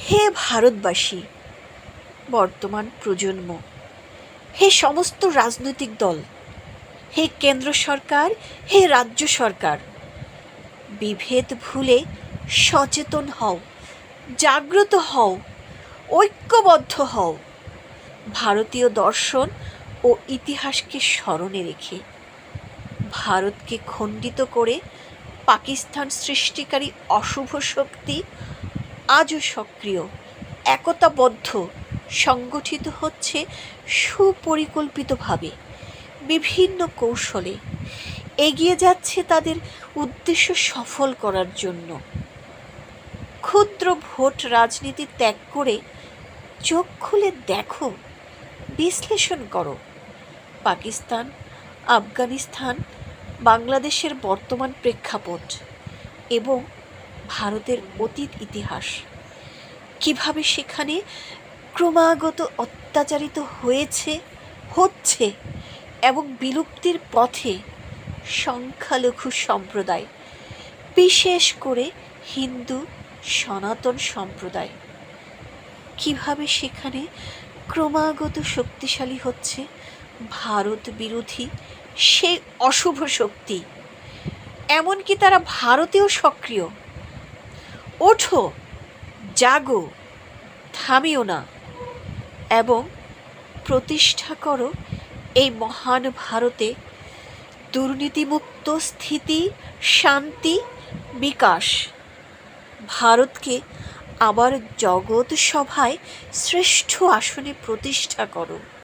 হে ভারতবাসী, বর্তমান প্রজন্ম, হে সমস্ত রাজনৈতিক দল, হে কেন্দ্র সরকার, হে রাজ্য সরকার, বিভেদ ভুলে সচেতন হও, জাগ্রত হও, ঐক্যবদ্ধ হও। ভারতীয় দর্শন ও ইতিহাসকে স্মরণে রেখে ভারতকে খণ্ডিত করে পাকিস্তান সৃষ্টিকারী অশুভ শক্তি আজও সক্রিয়, একতাবদ্ধ, সংগঠিত হচ্ছে সুপরিকল্পিতভাবে, বিভিন্ন কৌশলে এগিয়ে যাচ্ছে তাদের উদ্দেশ্য সফল করার জন্য। ক্ষুদ্র ভোট রাজনীতি ত্যাগ করে চোখ খুলে দেখো, বিশ্লেষণ করো। পাকিস্তান, আফগানিস্তান, বাংলাদেশের বর্তমান প্রেক্ষাপট এবং ভারতের অতীত ইতিহাস, কিভাবে সেখানে ক্রমাগত অত্যাচারিত হচ্ছে এবং বিলুপ্তির পথে সংখ্যালঘু সম্প্রদায়, বিশেষ করে হিন্দু সনাতন সম্প্রদায়, কিভাবে সেখানে ক্রমাগত শক্তিশালী হচ্ছে ভারত বিরোধী সেই অশুভ শক্তি। এমনকি তারা ভারতেও সক্রিয়। ওঠো, জাগো, থামিও না এবং প্রতিষ্ঠা করো এই মহান ভারতে দুর্নীতিমুক্ত স্থিতি, শান্তি, বিকাশ। ভারতকে আবার জগৎ সভায় শ্রেষ্ঠ আসনে প্রতিষ্ঠা করো।